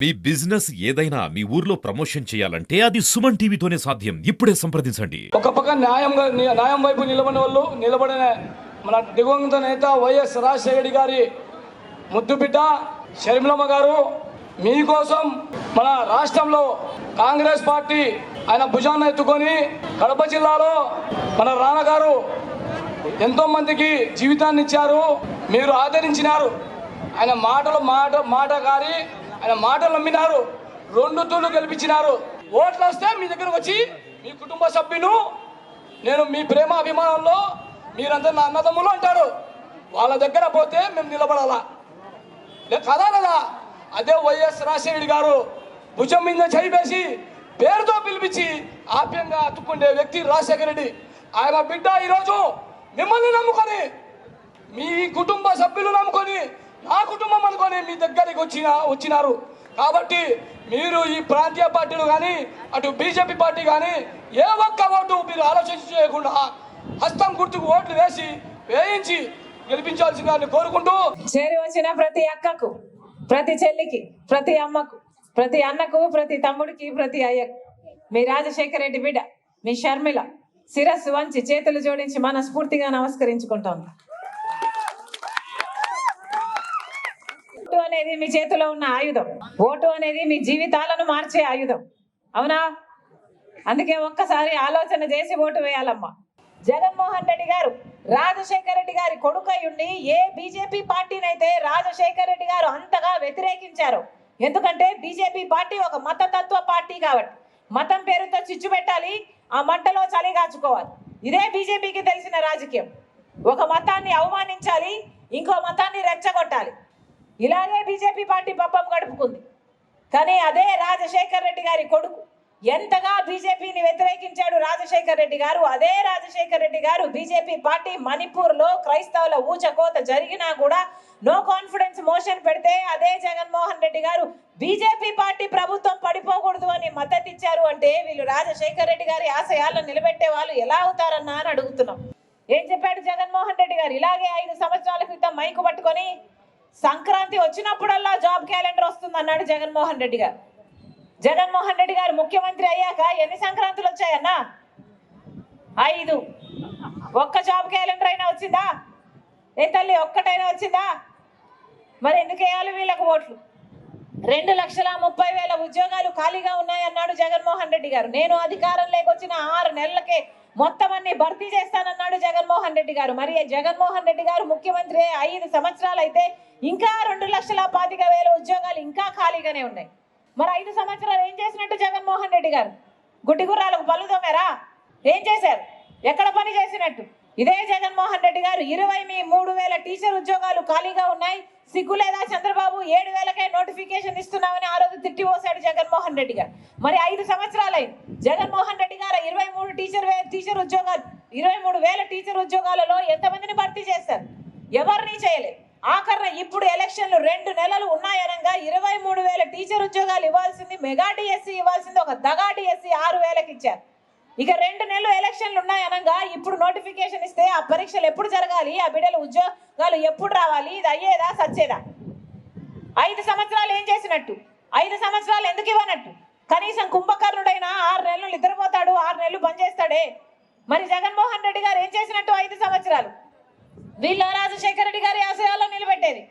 మీ business ఏదైనా మీ ఊర్లో promotion చేయాలంటే అది సుమన్ టీవీతోనే సాధ్యం. ఇప్పుడే సంప్రదించండి. ఒక పక్క న్యాయం వైపు నిలబడిన మన దివంగత నేత వైఎస్ రాజశేఖర గారి ముద్దు బిడ్డ షర్మిలమ్మ గారు మీకోసం మన రాష్ట్రంలో కాంగ్రెస్ పార్టీ ఆయన భుజాన్ని ఎత్తుకొని కడప జిల్లాలో మన రానా గారు ఎంతో మందికి జీవితాన్ని ఇచ్చారు. మీరు ఆదరించినారు. ఆయన మాట గారి ఆయన మాటలు నమ్మినారు. 2 తూర్లు గెలిపించినారు. ఓట్లు వస్తే మీ దగ్గరకు వచ్చి మీ కుటుంబ సభ్యులు నేను మీ ప్రేమ అభిమానంలో మీరంతా నా అన్నదమ్ములు అంటారు. వాళ్ళ దగ్గర పోతే మేము నిలబడాలా కదా. అదే వైఎస్ రాజశేఖర గారు భుజం మీద చేయివేసి పేరుతో పిలిపించి ఆప్యంగా అతుక్కుండే వ్యక్తి రాజశేఖర రెడ్డి. ఆయన బిడ్డ ఈరోజు మిమ్మల్ని నమ్ముకొని మీ కుటుంబ సభ్యులు నమ్ముకొని నా కుటుంబం అనుకొని మీ దగ్గరికి వచ్చినారు. కాబట్టి మీరు ఈ ప్రాంతీయ పార్టీలు కానీ అటు బీజేపీ పార్టీ కానీ ఏ ఒక్క ఓటు మీరు ఆలోచన చేయకుండా హస్తం గుర్తుకు ఓట్లు వేయించి గెలిపించాల్సిందని కోరుకుంటూ చేరి వచ్చిన ప్రతి అక్కకు, ప్రతి చెల్లికి, ప్రతి అమ్మకు, ప్రతి అన్నకు, ప్రతి తమ్ముడికి, ప్రతి అయ్యకు మీ రాజశేఖర రెడ్డి బిడ్డ మీ షర్మిల శిరస్సు వంచి చేతులు జోడించి మనస్ఫూర్తిగా నమస్కరించుకుంటాం. ఓటు అనేది మీ చేతిలో ఉన్న ఆయుధం. ఓటు అనేది మీ జీవితాలను మార్చే ఆయుధం. అవునా? అందుకే ఒక్కసారి ఆలోచన చేసి ఓటు వేయాలమ్మా. జగన్మోహన్ రెడ్డి గారు రాజశేఖర రెడ్డి గారి కొడుకై ఉండి ఏ బీజేపీ పార్టీనైతే రాజశేఖర రెడ్డి గారు అంతగా వ్యతిరేకించారు. ఎందుకంటే బీజేపీ పార్టీ ఒక మతతత్వ పార్టీ కాబట్టి మతం పేరుతో చిచ్చు పెట్టాలి, ఆ మంటలో చలి కాచుకోవాలి. ఇదే బీజేపీకి తెలిసిన రాజకీయం. ఒక మతాన్ని అవమానించాలి, ఇంకో మతాన్ని రెచ్చగొట్టాలి. ఇలాగే బీజేపీ పార్టీ పబ్బం గడుపుకుంది. కానీ అదే రాజశేఖర రెడ్డి గారి కొడుకు ఎంతగా బీజేపీని వ్యతిరేకించాడు రాజశేఖర రెడ్డి గారు. అదే రాజశేఖర రెడ్డి గారు బీజేపీ పార్టీ మణిపూర్లో క్రైస్తవుల ఊచకోత జరిగినా కూడా నో కాన్ఫిడెన్స్ మోషన్ పెడితే అదే జగన్మోహన్ రెడ్డి గారు బీజేపీ పార్టీ ప్రభుత్వం పడిపోకూడదు అని మద్దతు ఇచ్చారు. అంటే వీళ్ళు రాజశేఖర రెడ్డి గారి ఆశయాలను నిలబెట్టే వాళ్ళు ఎలా అవుతారన్నా అని అడుగుతున్నాం. ఏం చెప్పాడు జగన్మోహన్ రెడ్డి గారు? ఇలాగే 5 సంవత్సరాల క్రితం మైకు పట్టుకొని సంక్రాంతి వచ్చినప్పుడల్లా జాబ్ క్యాలెండర్ వస్తుంది అన్నాడు జగన్మోహన్ రెడ్డి గారు. జగన్మోహన్ రెడ్డి గారు ముఖ్యమంత్రి అయ్యాక ఎన్ని సంక్రాంతులు వచ్చాయన్నా? 5. ఒక్క జాబ్ క్యాలెండర్ అయినా వచ్చిందా? ఏ తల్లి ఒక్కటైనా వచ్చిందా? మరి ఎందుకు వేయాలి వీళ్ళకు ఓట్లు? 2,30,000 ఉద్యోగాలు ఖాళీగా ఉన్నాయన్నాడు జగన్మోహన్ రెడ్డి గారు. నేను అధికారంలోకి వచ్చిన 6 నెలలకే మొత్తం అన్ని భర్తీ చేస్తానన్నాడు జగన్మోహన్ రెడ్డి గారు. మరి జగన్మోహన్ రెడ్డి గారు ముఖ్యమంత్రి 5 సంవత్సరాలు అయితే ఇంకా 2,25,000 ఉద్యోగాలు ఇంకా ఖాళీగానే ఉన్నాయి. మరి 5 సంవత్సరాలు ఏం చేసినట్టు జగన్మోహన్ రెడ్డి గారు? గుడ్డి గుర్రాలకు పళ్ళు తోమారా? ఏం చేశారు? ఎక్కడ పని చేసినట్టు? ఇదే జగన్మోహన్ రెడ్డి గారు 23,000 టీచర్ ఉద్యోగాలు ఖాళీగా ఉన్నాయి, సిగ్గు లేదా చంద్రబాబు 7,000కే నోటిఫికేషన్ ఇస్తున్నామని ఆ రోజు తిట్టిపోసాడు జగన్మోహన్ రెడ్డి గారు. మరి 5 సంవత్సరాలైంది. జగన్మోహన్ రెడ్డి గారు 23,000 టీచర్ ఉద్యోగాలలో ఎంతమందిని భర్తీ చేశారు? ఎవరిని చేయలేదు. ఆఖరణ ఇప్పుడు ఎలక్షన్లు 2 నెలలు ఉన్నాయనగా 23,000 టీచర్ ఉద్యోగాలు ఇవ్వాల్సింది, మెగా డిఎస్సి ఇవ్వాల్సింది ఒక దగా డిఎస్సి 6,000కి ఇచ్చారు. ఇక 2 నెలలు ఎలక్షన్లు ఉన్నాయనగా ఇప్పుడు నోటిఫికేషన్ ఇస్తే ఆ పరీక్షలు ఎప్పుడు జరగాలి, ఆ బిడ్డల ఉద్యోగాలు ఎప్పుడు రావాలి? ఇది అయ్యేదా సచ్చేదా? 5 సంవత్సరాలు ఏం చేసినట్టు? 5 సంవత్సరాలు ఎందుకు ఇవ్వనట్టు? కనీసం కుంభకర్ణుడైనా 6 నెలలు నిద్రపోతాడు, 6 నెలలు బంద్ చేస్తాడే. మరి జగన్మోహన్ రెడ్డి గారు ఏం చేసినట్టు 5 సంవత్సరాలు? వీళ్ళ రాజశేఖర రెడ్డి గారి ఆశయాలను నిలబెట్టేది.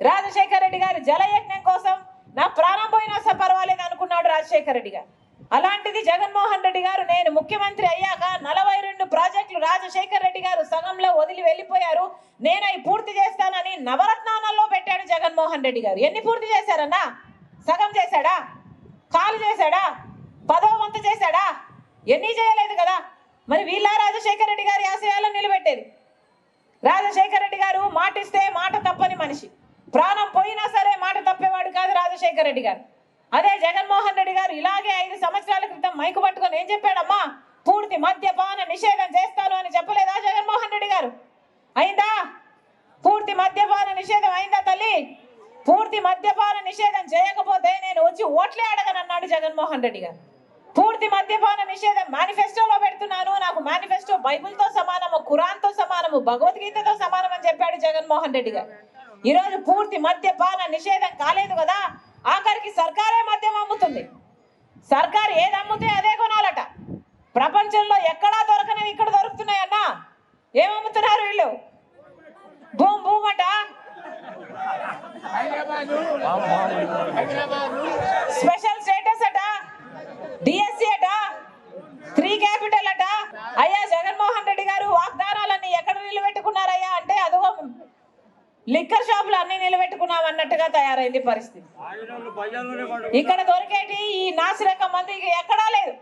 రాజశేఖర రెడ్డి గారి జలయజ్ఞం కోసం నా ప్రాణం పోయినా పర్వాలేదు అనుకున్నాడు రాజశేఖర రెడ్డి గారు. అలాంటిది జగన్మోహన్ రెడ్డి గారు నేను ముఖ్యమంత్రి అయ్యాక 42 ప్రాజెక్టులు రాజశేఖర రెడ్డి గారు సగంలో వదిలి వెళ్ళిపోయారు, నేను అవి పూర్తి చేస్తానని నవరత్నాలలో పెట్టాడు జగన్మోహన్ రెడ్డి గారు. ఎన్ని పూర్తి చేశారన్నా? సగం చేశాడా? కాలు చేశాడా? 10వ వంతు చేశాడా? ఎన్ని చేయలేదు కదా. మరి వీళ్ళ రాజశేఖర రెడ్డి గారి ఆశయాలను నిలబెట్టేది. రాజశేఖర రెడ్డి గారు మాటిస్తే మాట తప్పని మనిషి, ప్రాణం పోయినా సరే మాట తప్పేవాడు కాదు రాజశేఖర రెడ్డి గారు. అదే జగన్మోహన్ రెడ్డి గారు ఇలాగే 5 సంవత్సరాల క్రితం మైకు పట్టుకొని ఏం చెప్పాడమ్మా? పూర్తి మద్యపాన నిషేధం చేస్తాను అని చెప్పలేదా జగన్మోహన్ రెడ్డి గారు? అయిందా? పూర్తి మద్యపాన నిషేధం అయిందా తల్లి? పూర్తి మద్యపాన నిషేధం చేయకపోతే నేను వచ్చి ఓట్లే అడగనన్నాడు జగన్మోహన్ రెడ్డి గారు. పూర్తి మద్యపాన నిషేధం మేనిఫెస్టోలో పెడుతున్నాను, నాకు మేనిఫెస్టో బైబిల్తో సమానము, ఖురాన్తో సమానము, భగవద్గీతతో సమానం అని చెప్పాడు జగన్మోహన్ రెడ్డి గారు. ఈరోజు పూర్తి మద్యపాన నిషేధం కాలేదు కదా. ఆఖరికి సర్కారే మద్యం అమ్ముతుంది. సర్కారు ఏది అమ్ముతే అదే కొనాలట. ప్రపంచంలో ఎక్కడా దొరకనివి ఇక్కడ దొరుకుతున్నాయన్నా. ఏమమ్ముతున్నారు వీళ్ళు? భూమ్ భూమ్ అట, స్పెషల్ స్టేటస్ అట, డిఎస్సి అట, 3 క్యాపిటల్ అట. అయ్యా జగన్మోహన్ రెడ్డి గారు వాగ్దానాలన్నీ ఎక్కడ నిలబెట్టుకున్నారయ్యా అంటే అదిగో లిక్కర్ షాపులు అన్ని నిలబెట్టుకున్నాం అన్నట్టుగా తయారైంది పరిస్థితి. ఇక్కడ దొరికేటి ఈ నాసిరకం మందికి ఎక్కడా లేదు,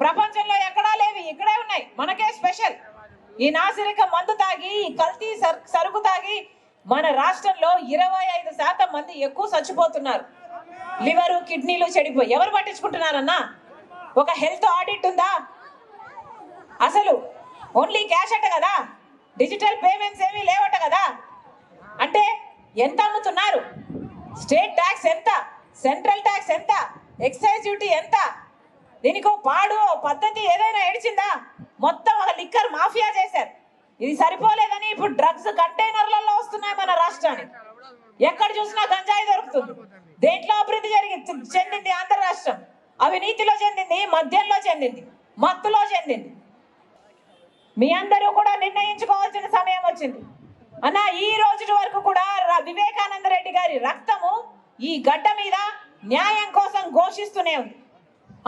ప్రపంచంలో ఎక్కడా లేవు, ఇక్కడే ఉన్నాయి. మనకే స్పెషల్. ఈ నాసిరకం మందు తాగి, ఈ కల్తీ సరుకు తాగి మన రాష్ట్రంలో 25% మంది ఎక్కువ చచ్చిపోతున్నారు. లివరు, కిడ్నీలు చెడిపోయి ఎవరు పట్టించుకుంటున్నారన్నా? ఒక హెల్త్ ఆడిట్ ఉందా? అసలు ఓన్లీ క్యాష్ అట కదా, డిజిటల్ పేమెంట్స్ ఏమీ లేవట కదా. అంటే ఎంత అమ్ముతున్నారు? స్టేట్ ట్యాక్స్ ఎంత, సెంట్రల్ ట్యాక్స్ ఎంత, ఎక్సైజ్ డ్యూటీ ఎంత? దీనికో పాడు పద్ధతి ఏదైనా ఏడిచిందా? మొత్తం ఒక లిక్కర్ మాఫియా చేశారు. ఇది సరిపోలేదని ఇప్పుడు డ్రగ్స్ కంటైనర్లలో వస్తున్నాయి మన రాష్ట్రానికి. ఎక్కడ చూసినా గంజాయి దొరుకుతుంది. దేంట్లో అభివృద్ధి చెందింది ఆంధ్ర రాష్ట్రం? అవినీతిలో చెందింది, మద్యంలో చెందింది, మత్తులో చెందింది. మీ అందరూ కూడా నిర్ణయించుకోవాల్సిన సమయం వచ్చింది అన్న. ఈ రోజు వరకు కూడా వివేకానంద రెడ్డి గారి రక్తము ఈ గడ్డ మీద న్యాయం కోసం ఘోషిస్తూనే ఉంది.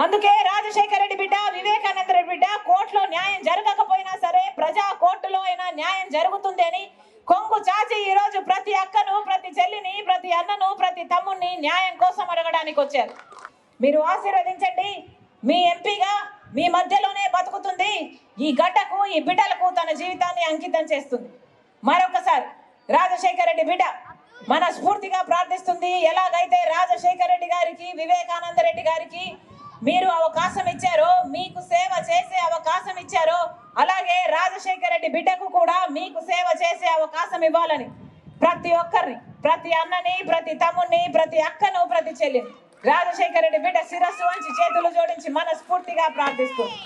అందుకే రాజశేఖర రెడ్డి బిడ్డ, వివేకానంద రెడ్డి బిడ్డ కోర్టులో న్యాయం జరగకపోయినా సరే ప్రజా కోర్టులో అయినా న్యాయం జరుగుతుంది అని కొంగు చాచి ఈ రోజు ప్రతి అక్కను, ప్రతి చెల్లిని, ప్రతి అన్నను, ప్రతి తమ్ముడిని న్యాయం కోసం అడగడానికి వచ్చారు. మీరు ఆశీర్వదించండి. మీ ఎంపీగా మీ మధ్యలోనే బతుకుతుంది. ఈ గడ్డకు, ఈ బిడ్డలకు తన జీవితాన్ని అంకితం చేస్తుంది. మరొకసారి రాజశేఖర రెడ్డి బిడ్డ మనస్ఫూర్తిగా ప్రార్థిస్తుంది. ఎలాగైతే రాజశేఖర రెడ్డి గారికి, వివేకానంద రెడ్డి గారికి మీరు అవకాశం ఇచ్చారో, మీకు సేవ చేసే అవకాశం ఇచ్చారో, అలాగే రాజశేఖర రెడ్డి బిడ్డకు కూడా మీకు సేవ చేసే అవకాశం ఇవ్వాలని ప్రతి ఒక్కరిని, ప్రతి అన్నని, ప్రతి తమ్ముని, ప్రతి అక్కను, ప్రతి చెల్లిని రాజశేఖర రెడ్డి బిడ్డ శిరస్సు వంచి చేతులు జోడించి మనస్ఫూర్తిగా ప్రార్థిస్తుంది.